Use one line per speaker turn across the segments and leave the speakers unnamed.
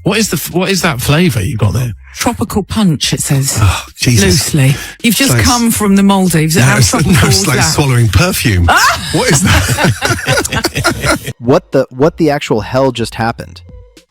What is that flavour you got there?
Tropical punch, it says.
Oh, Jesus.
Loosely. You've just come from the Maldives. How tropical
it's like swallowing perfume. What is that?
What the actual hell just happened?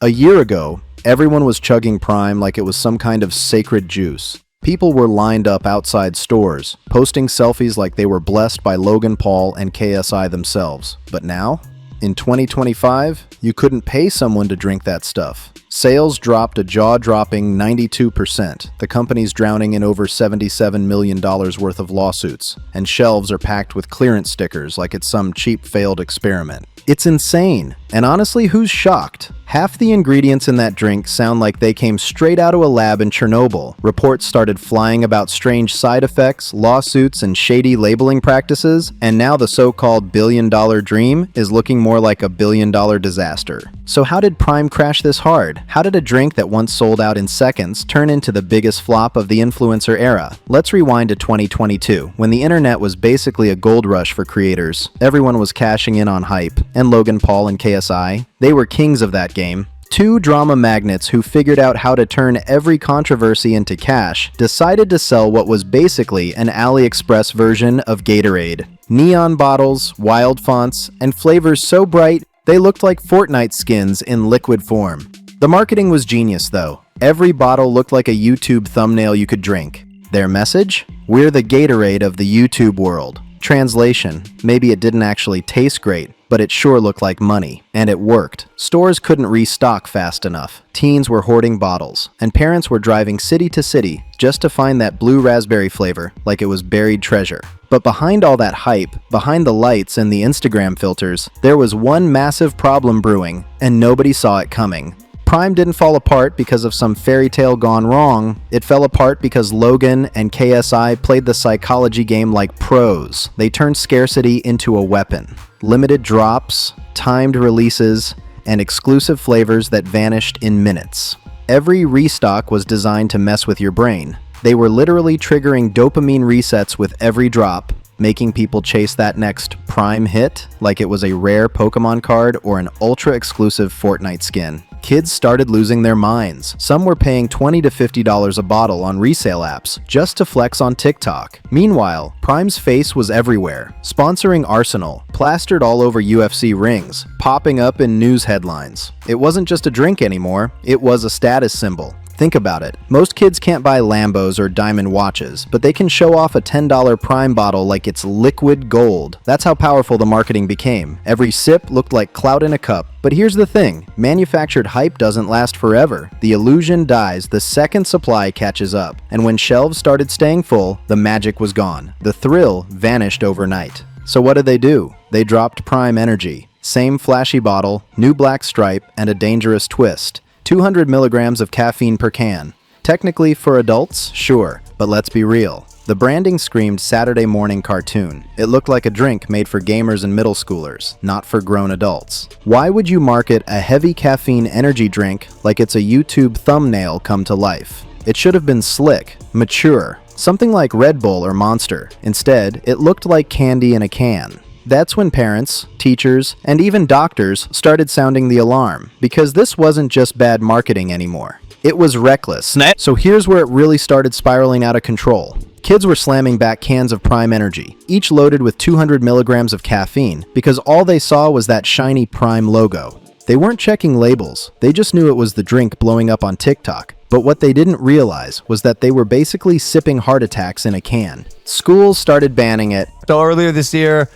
A year ago, everyone was chugging Prime like it was some kind of sacred juice. People were lined up outside stores, posting selfies like they were blessed by Logan Paul and KSI themselves. But now, in 2025, you couldn't pay someone to drink that stuff. Sales dropped a jaw-dropping 92%. The company's drowning in over $77 million worth of lawsuits, and shelves are packed with clearance stickers like it's some cheap failed experiment. It's insane. And honestly, who's shocked? Half the ingredients in that drink sound like they came straight out of a lab in Chernobyl. Reports started flying about strange side effects, lawsuits, and shady labeling practices, and now the so-called billion-dollar dream is looking more like a billion-dollar disaster. So how did Prime crash this hard? How did a drink that once sold out in seconds turn into the biggest flop of the influencer era? Let's rewind to 2022, when the internet was basically a gold rush for creators. Everyone was cashing in on hype, and Logan Paul and KSI, they were kings of that game. Two drama magnates who figured out how to turn every controversy into cash decided to sell what was basically an AliExpress version of Gatorade. Neon bottles, wild fonts, and flavors so bright they looked like Fortnite skins in liquid form. The marketing was genius though. Every bottle looked like a YouTube thumbnail you could drink. Their message? We're the Gatorade of the YouTube world. Translation, maybe it didn't actually taste great, but it sure looked like money. And it worked. Stores couldn't restock fast enough. Teens were hoarding bottles, and parents were driving city to city just to find that blue raspberry flavor like it was buried treasure. But behind all that hype, behind the lights and the Instagram filters, there was one massive problem brewing, and nobody saw it coming. Prime didn't fall apart because of some fairy tale gone wrong. It fell apart because Logan and KSI played the psychology game like pros. They turned scarcity into a weapon. Limited drops, timed releases, and exclusive flavors that vanished in minutes. Every restock was designed to mess with your brain. They were literally triggering dopamine resets with every drop, making people chase that next Prime hit like it was a rare Pokemon card or an ultra-exclusive Fortnite skin. Kids started losing their minds. Some were paying $20 to $50 a bottle on resale apps just to flex on TikTok. Meanwhile, Prime's face was everywhere, sponsoring Arsenal, plastered all over UFC rings, popping up in news headlines. It wasn't just a drink anymore, it was a status symbol. Think about it. Most kids can't buy Lambos or diamond watches, but they can show off a $10 Prime bottle like it's liquid gold. That's how powerful the marketing became. Every sip looked like clout in a cup. But here's the thing, manufactured hype doesn't last forever. The illusion dies the second supply catches up. And when shelves started staying full, the magic was gone. The thrill vanished overnight. So what did they do? They dropped Prime Energy. Same flashy bottle, new black stripe, and a dangerous twist. 200 milligrams of caffeine per can. Technically for adults, sure, but let's be real. The branding screamed Saturday morning cartoon. It looked like a drink made for gamers and middle schoolers, not for grown adults. Why would you market a heavy caffeine energy drink like it's a YouTube thumbnail come to life? It should have been slick, mature, something like Red Bull or Monster. Instead, it looked like candy in a can. That's when parents, teachers, and even doctors started sounding the alarm, because this wasn't just bad marketing anymore. It was reckless. So here's where it really started spiraling out of control. Kids were slamming back cans of Prime Energy, each loaded with 200 milligrams of caffeine, because all they saw was that shiny Prime logo. They weren't checking labels, they just knew it was the drink blowing up on TikTok. But what they didn't realize was that they were basically sipping heart attacks in a can. Schools started banning it.
So earlier this year,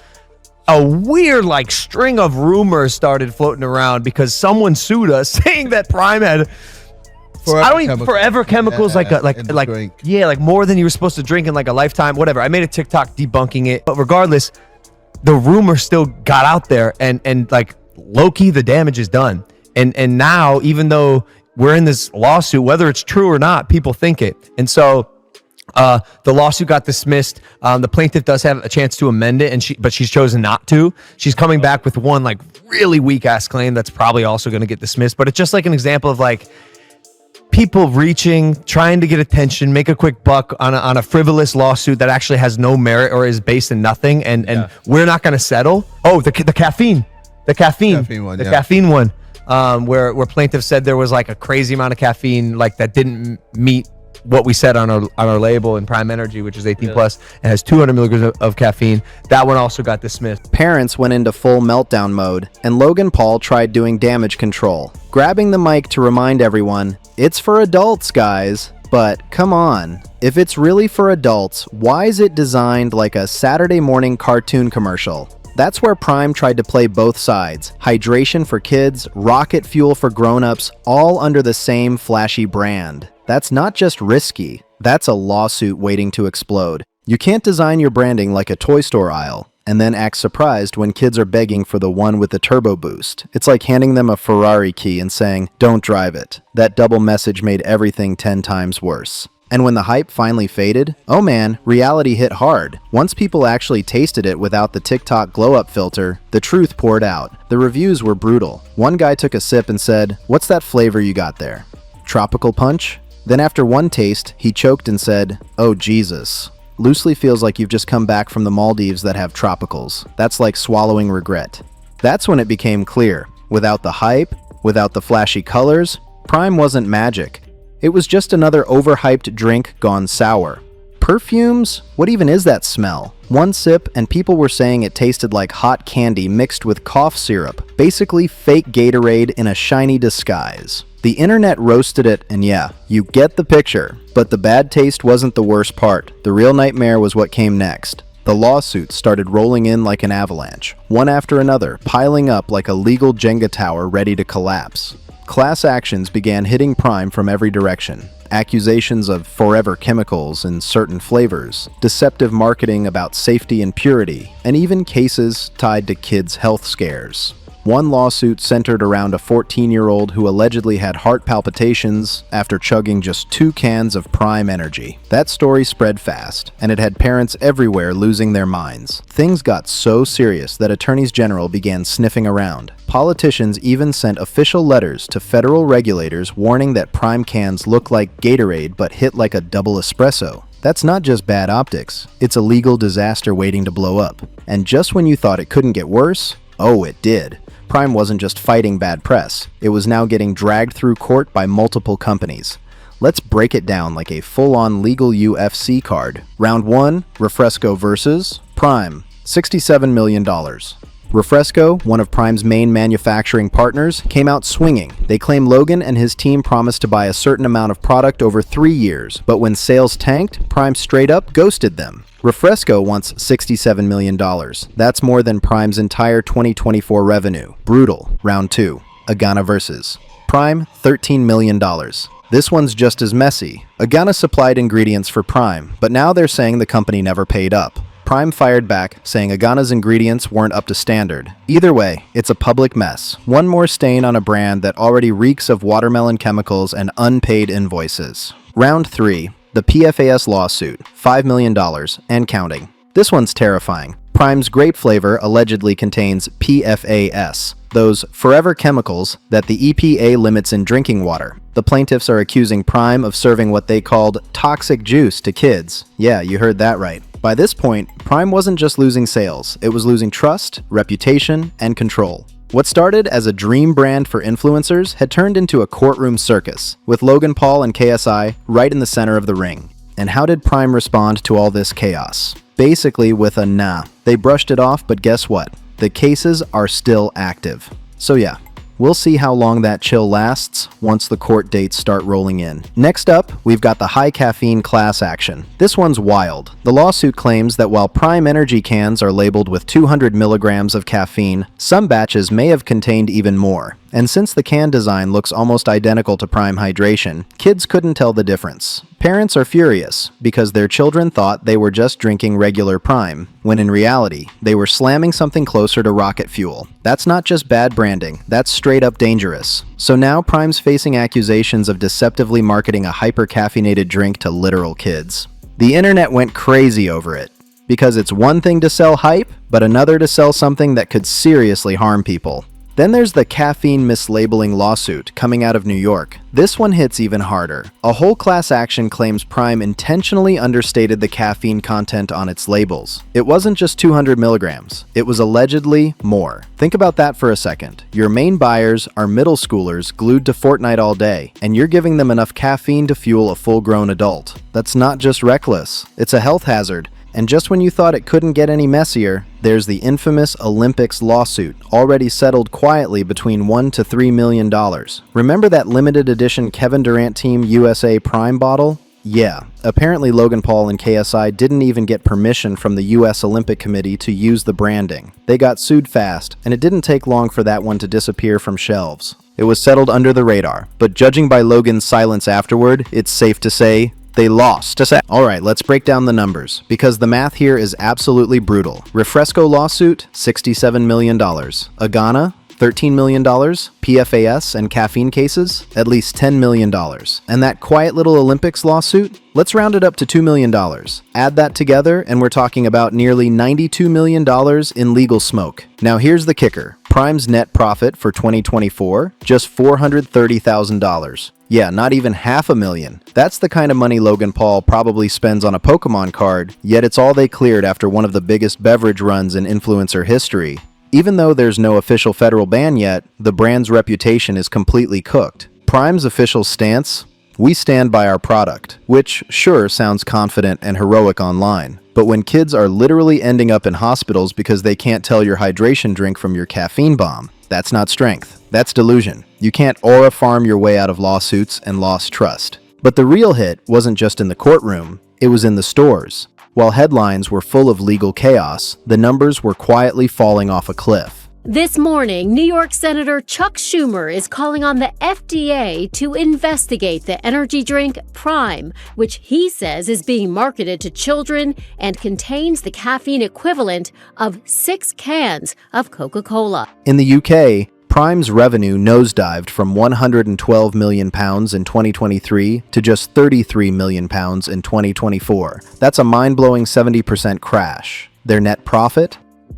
a weird string of rumors started floating around because someone sued us saying that Prime had forever chemicals, like more than you were supposed to drink in like a lifetime, whatever. I made a TikTok debunking it, but regardless, the rumor still got out there, and like low-key the damage is done. And now, even though we're in this lawsuit, whether it's true or not, people think it. And so the lawsuit got dismissed. The plaintiff does have a chance to amend it, but she's chosen not to. She's coming back with one really weak ass claim that's probably also going to get dismissed. But it's just like an example of people reaching, trying to get attention, make a quick buck on a frivolous lawsuit that actually has no merit or is based in nothing. And we're not going to settle. Oh, the caffeine one. where plaintiffs said there was like a crazy amount of caffeine, like that didn't meet what we said on our label in Prime Energy, which is 18 plus, and has 200 milligrams of caffeine. That one also got dismissed.
Parents went into full meltdown mode, and Logan Paul tried doing damage control, grabbing the mic to remind everyone, it's for adults, guys. But come on, if it's really for adults, why is it designed like a Saturday morning cartoon commercial? That's where Prime tried to play both sides. Hydration for kids, rocket fuel for grown-ups, all under the same flashy brand. That's not just risky, that's a lawsuit waiting to explode. You can't design your branding like a toy store aisle, and then act surprised when kids are begging for the one with the turbo boost. It's like handing them a Ferrari key and saying, don't drive it. That double message made everything 10 times worse. And when the hype finally faded, oh man, reality hit hard. Once people actually tasted it without the TikTok glow-up filter, the truth poured out. The reviews were brutal. One guy took a sip and said, what's that flavor you got there? Tropical punch? Then after one taste, he choked and said, oh Jesus. Loosely feels like you've just come back from the Maldives that have tropicals. That's like swallowing regret. That's when it became clear. Without the hype, without the flashy colors, Prime wasn't magic. It was just another overhyped drink gone sour. Perfumes? What even is that smell? One sip and people were saying it tasted like hot candy mixed with cough syrup. Basically fake Gatorade in a shiny disguise. The internet roasted it, and yeah, you get the picture. But the bad taste wasn't the worst part. The real nightmare was what came next. The lawsuits started rolling in like an avalanche, one after another, piling up like a legal Jenga tower ready to collapse. Class actions began hitting Prime from every direction. Accusations of forever chemicals in certain flavors, deceptive marketing about safety and purity, and even cases tied to kids' health scares. One lawsuit centered around a 14-year-old who allegedly had heart palpitations after chugging just 2 cans of Prime Energy. That story spread fast, and it had parents everywhere losing their minds. Things got so serious that attorneys general began sniffing around. Politicians even sent official letters to federal regulators warning that Prime cans look like Gatorade but hit like a double espresso. That's not just bad optics, it's a legal disaster waiting to blow up. And just when you thought it couldn't get worse, oh, it did. Prime wasn't just fighting bad press, it was now getting dragged through court by multiple companies. Let's break it down like a full-on legal UFC card. Round 1, Refresco versus Prime, $67 million. Refresco, one of Prime's main manufacturing partners, came out swinging. They claim Logan and his team promised to buy a certain amount of product over 3 years, but when sales tanked, Prime straight up ghosted them. Refresco wants $67 million. That's more than Prime's entire 2024 revenue. Brutal. Round 2. Agana versus Prime, $13 million. This one's just as messy. Agana supplied ingredients for Prime, but now they're saying the company never paid up. Prime fired back, saying Agana's ingredients weren't up to standard. Either way, it's a public mess. One more stain on a brand that already reeks of watermelon chemicals and unpaid invoices. Round 3. The PFAS lawsuit, $5 million, and counting. This one's terrifying. Prime's grape flavor allegedly contains PFAS, those forever chemicals that the EPA limits in drinking water. The plaintiffs are accusing Prime of serving what they called toxic juice to kids. Yeah, you heard that right. By this point, Prime wasn't just losing sales, it was losing trust, reputation, and control. What started as a dream brand for influencers had turned into a courtroom circus, with Logan Paul and KSI right in the center of the ring. And how did Prime respond to all this chaos? Basically with a nah. They brushed it off, but guess what? The cases are still active. So yeah, we'll see how long that chill lasts once the court dates start rolling in. Next up, we've got the high caffeine class action. This one's wild. The lawsuit claims that while Prime Energy cans are labeled with 200 milligrams of caffeine, some batches may have contained even more. And since the can design looks almost identical to Prime Hydration, kids couldn't tell the difference. Parents are furious because their children thought they were just drinking regular Prime, when in reality, they were slamming something closer to rocket fuel. That's not just bad branding, that's straight up dangerous. So now Prime's facing accusations of deceptively marketing a hyper-caffeinated drink to literal kids. The internet went crazy over it, because it's one thing to sell hype, but another to sell something that could seriously harm people. Then there's the caffeine mislabeling lawsuit coming out of New York. This one hits even harder. A whole class action claims Prime intentionally understated the caffeine content on its labels. It wasn't just 200 milligrams. It was allegedly more. Think about that for a second. Your main buyers are middle schoolers glued to Fortnite all day, and you're giving them enough caffeine to fuel a full-grown adult. That's not just reckless. It's a health hazard. And just when you thought it couldn't get any messier, there's the infamous Olympics lawsuit, already settled quietly between $1 to $3 million. Remember that limited edition Kevin Durant Team USA Prime bottle? Yeah, apparently Logan Paul and KSI didn't even get permission from the US Olympic Committee to use the branding. They got sued fast, and it didn't take long for that one to disappear from shelves. It was settled under the radar, but judging by Logan's silence afterward, it's safe to say they lost. Alright, let's break down the numbers, because the math here is absolutely brutal. Refresco lawsuit, $67 million. Agana, $13 million. PFAS and caffeine cases, at least $10 million. And that quiet little Olympics lawsuit, let's round it up to $2 million. Add that together, and we're talking about nearly $92 million in legal smoke. Now here's the kicker. Prime's net profit for 2024, just $430,000. Yeah, not even $500,000. That's the kind of money Logan Paul probably spends on a Pokemon card, yet it's all they cleared after one of the biggest beverage runs in influencer history. Even though there's no official federal ban yet, the brand's reputation is completely cooked. Prime's official stance? We stand by our product, which sure sounds confident and heroic online. But when kids are literally ending up in hospitals because they can't tell your hydration drink from your caffeine bomb, that's not strength. That's delusion. You can't aura farm your way out of lawsuits and lost trust. But the real hit wasn't just in the courtroom, it was in the stores. While headlines were full of legal chaos, the numbers were quietly falling off a cliff.
This morning, New York Senator Chuck Schumer is calling on the FDA to investigate the energy drink Prime, which he says is being marketed to children and contains the caffeine equivalent of 6 cans of Coca-Cola.
In the UK, Prime's revenue nosedived from £112 million in 2023 to just £33 million in 2024. That's a mind-blowing 70% crash. Their net profit?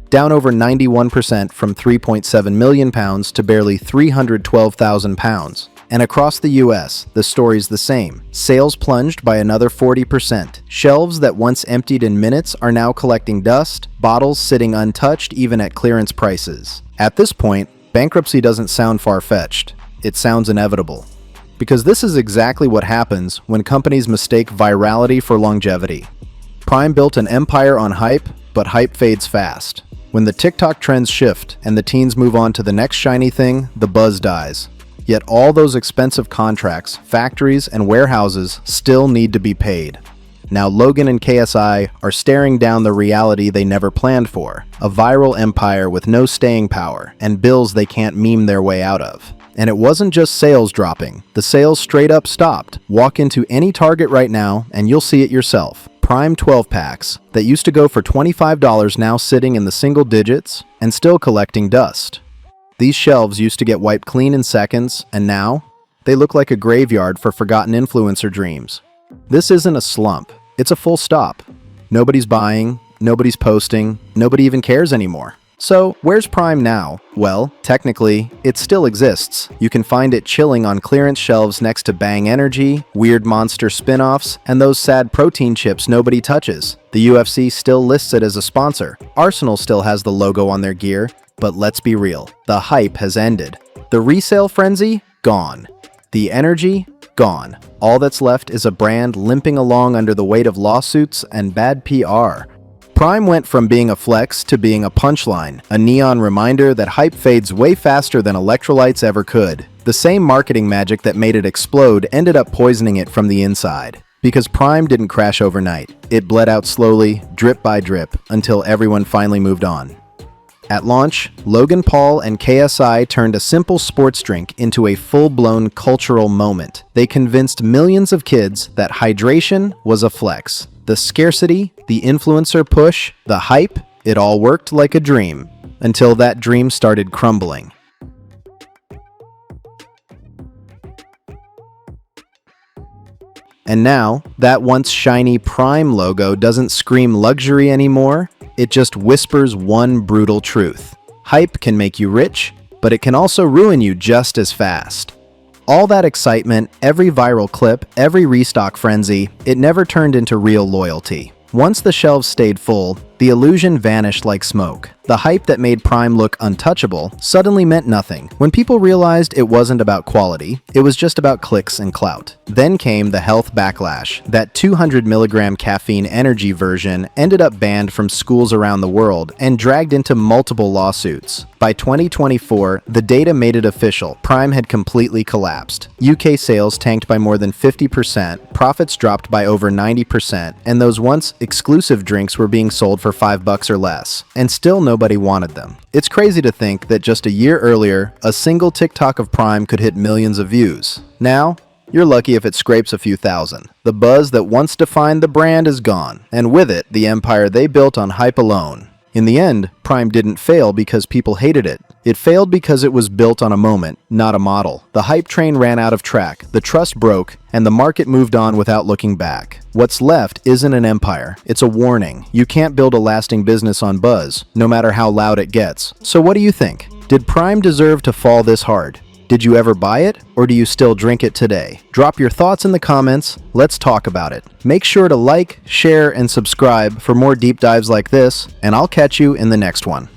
Down over 91% from £3.7 million to barely £312,000. And across the US, the story's the same. Sales plunged by another 40%. Shelves that once emptied in minutes are now collecting dust, bottles sitting untouched even at clearance prices. At this point, bankruptcy doesn't sound far-fetched. It sounds inevitable. Because this is exactly what happens when companies mistake virality for longevity. Prime built an empire on hype, but hype fades fast. When the TikTok trends shift and the teens move on to the next shiny thing, the buzz dies. Yet all those expensive contracts, factories, and warehouses still need to be paid. Now Logan and KSI are staring down the reality they never planned for, a viral empire with no staying power and bills they can't meme their way out of. And it wasn't just sales dropping, the sales straight up stopped. Walk into any Target right now and you'll see it yourself. Prime 12-packs that used to go for $25 now sitting in the single digits and still collecting dust. These shelves used to get wiped clean in seconds, and now they look like a graveyard for forgotten influencer dreams. This isn't a slump, it's a full stop. Nobody's buying, nobody's posting, nobody even cares anymore. So, where's Prime now? Well, technically, it still exists. You can find it chilling on clearance shelves next to Bang Energy, Weird Monster spin-offs, and those sad protein chips nobody touches. The UFC still lists it as a sponsor. Arsenal still has the logo on their gear, but let's be real, the hype has ended. The resale frenzy? Gone. The energy? Gone. All that's left is a brand limping along under the weight of lawsuits and bad PR. Prime went from being a flex to being a punchline, a neon reminder that hype fades way faster than electrolytes ever could. The same marketing magic that made it explode ended up poisoning it from the inside. Because Prime didn't crash overnight. It bled out slowly, drip by drip, until everyone finally moved on. At launch, Logan Paul and KSI turned a simple sports drink into a full-blown cultural moment. They convinced millions of kids that hydration was a flex. The scarcity, the influencer push, the hype, it all worked like a dream, until that dream started crumbling. And now, that once shiny Prime logo doesn't scream luxury anymore, it just whispers one brutal truth. Hype can make you rich, but it can also ruin you just as fast. All that excitement, every viral clip, every restock frenzy, it never turned into real loyalty. Once the shelves stayed full, the illusion vanished like smoke. The hype that made Prime look untouchable suddenly meant nothing. When people realized it wasn't about quality, it was just about clicks and clout. Then came the health backlash. That 200 milligram caffeine energy version ended up banned from schools around the world and dragged into multiple lawsuits. By 2024, the data made it official. Prime had completely collapsed. UK sales tanked by more than 50%, profits dropped by over 90%, and those once exclusive drinks were being sold for $5 or less, and still nobody wanted them. It's crazy to think that just a year earlier, a single TikTok of Prime could hit millions of views. Now, you're lucky if it scrapes a few thousand. The buzz that once defined the brand is gone, and with it, the empire they built on hype alone. In the end, Prime didn't fail because people hated it. It failed because it was built on a moment, not a model. The hype train ran out of track, the trust broke, and the market moved on without looking back. What's left isn't an empire, it's a warning. You can't build a lasting business on buzz, no matter how loud it gets. So what do you think? Did Prime deserve to fall this hard? Did you ever buy it, or do you still drink it today? Drop your thoughts in the comments, let's talk about it. Make sure to like, share, and subscribe for more deep dives like this, and I'll catch you in the next one.